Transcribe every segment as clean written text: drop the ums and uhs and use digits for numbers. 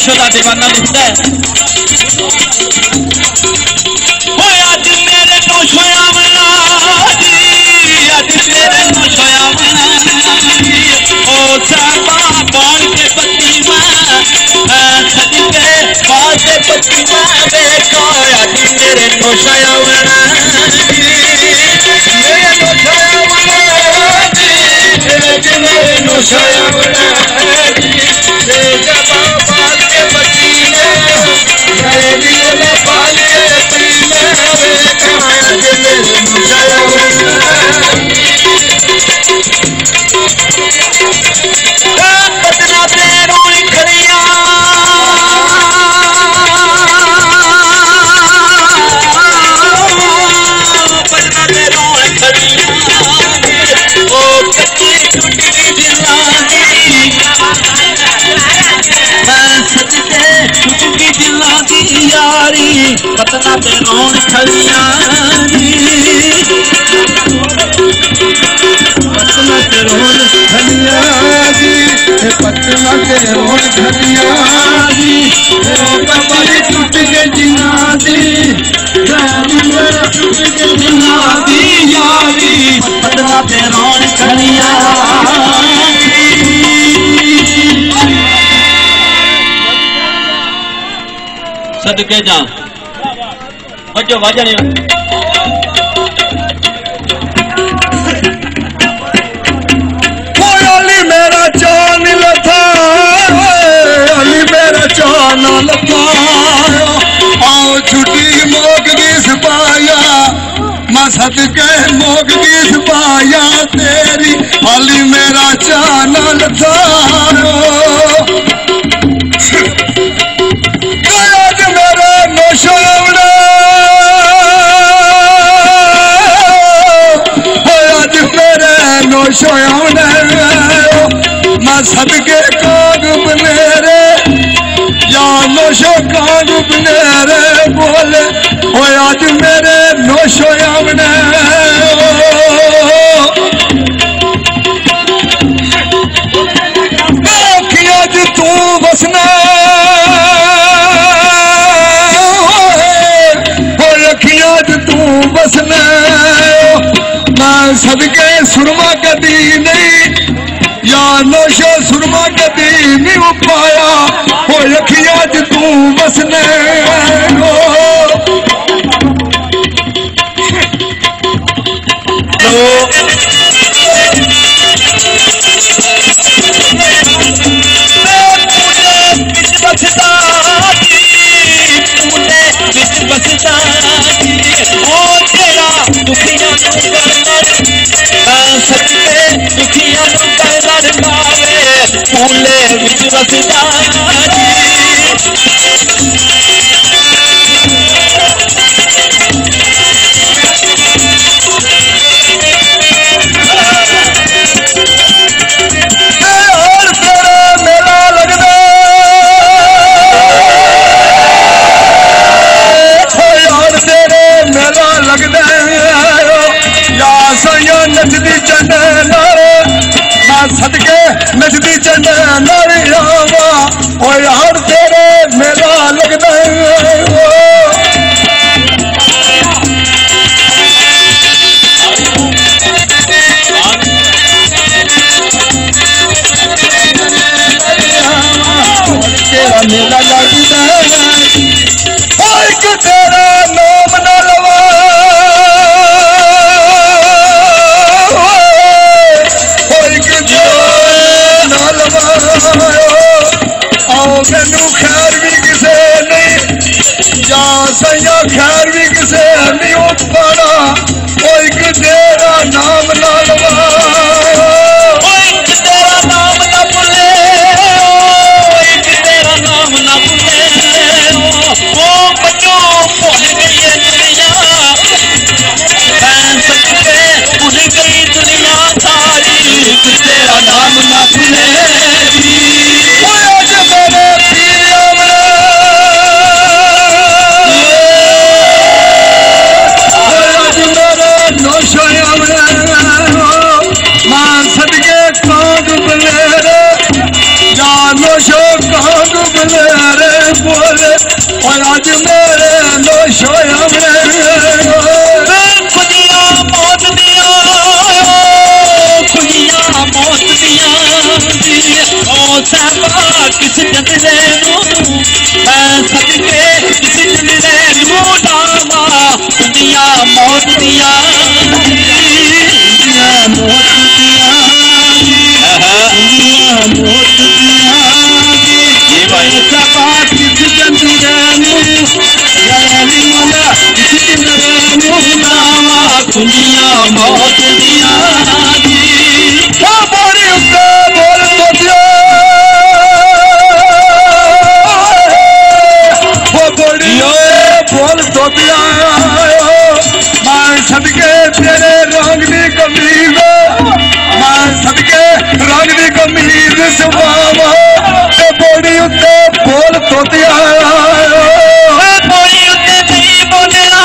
शोदा दीवाना लिखता है आज मेरे तो सोया मना आज मेरे तो सोया मना ओ साबा बाल के पत्ती में सज के बाल के पत्ती में देखो आज नौशयावना नौशयावना बाल के पसीने गए दिल बाल के पसीने पतना तेरों खड़िया पतना तेरों खड़िया ओ कच्ची टूटी दिलानी मैं सजके टूटी दिला दी यारी पतना तेरों खड़िया पतना तेरों खड़िया पतना तेरों खड़िया कमरी टूट के जिना दी टूट के जिना दी यारी पतना तेरों खड़िया सदके जा वजो वजने मेरा चान लथा अली मेरा चान लथा आओ छुट्टी मोग दी सपाया मैं सदके मोग दी सपाया तेरी अली मेरा चान लथा आज मेरा नौशयावना आज मेरे नौशयावना मैं सदके काग बनेरे या नौशो काग बनेरे बोले ओ आज मेरे नौशयावना आज तू बसना आज तू बसना मैं सदके सुरमा कदी नहीं या नौशो सुरमा कदी नहीं पाया हो अखियां च तू बसने दुखिया फूले बिच बसदा नचदी चंडे नारे मैं सदके नचदी चंडे नारे आवा ओ यार तेरे मेरा लगदा तेरा मेरा लगदा एक तेरा नाम ना लवा मैनू खैर भी किसे नहीं या सैया खैर भी किसे नहीं पाना एक तेरा नाम ना लवा एक तेरा नाम ना भूले एक तेरा नाम ना भूले ओ बच्चों भूल गई है दुनिया मैं सदके भूल गई दुनिया सारी एक तेरा नाम ना भूले और आज मेरे नौशयावना खुदियां मौत दिया ओ साहबा किस जंगले नूं मैं सदके किस जंगले नूं डावा मौत दिया कुंजिया मौत दिया बोल तो दिया बोल तो दिया मैं सदके तेरे रंग दी कमीज मैं सदके रंग दी कमीज सुबावा ते बोड़ी उत्ते बोल तो दिया बोली उत्ते नहीं बोलना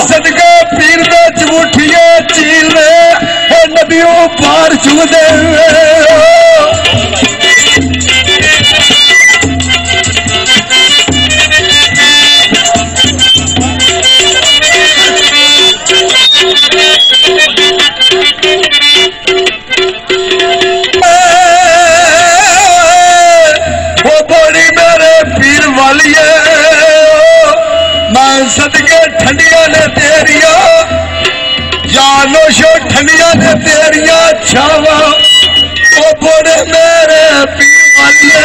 सदके पीर दे चमुठिए चील नदियों पार चुदे वो बड़ी मेरे पीर वाली सदके ठंडिया ने तेरिया जानो शो ठंडिया ने तेरिया छावा ओ बड़े मेरे पीर वालिए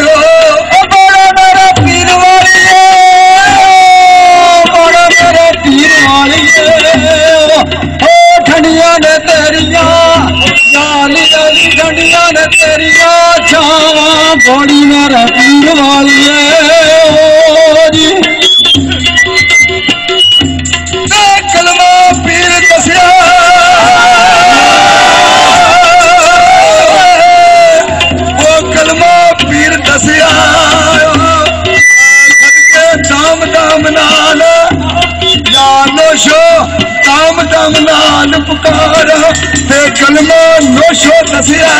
ओ बड़े मेरे पीर वालिए बड़े मेरे पीर वालिए ओ ठंडिया ने तेरिया जानी जानी ठंडिया ने तेरिया छावा बड़ी मेरे पीर वालिए ओ जी कलमा पीर दसिया वो कलमा पीर दसिया सदके दाम दाम नाल नोशो दाम दाम नाल पुकार ते कलमा नोशो दसिया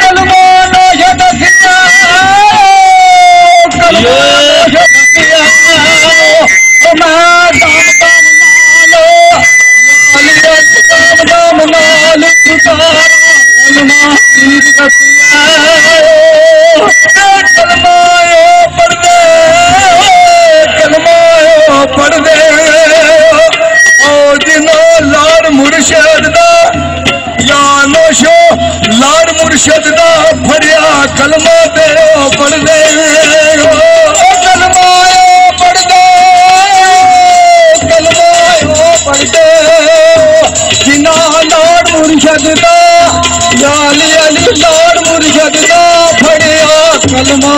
कलमा नोशो दसिया कलमा नोशो दसिया लाड़ मुर्शद दा फड़िया कलमा ते पढ़ दे कलमा पढ़ दे कलमा पढ़ दे जिना लाड़ मुर्शद दा लाली अली लाड़ मुर्शद दा फड़िया कलमा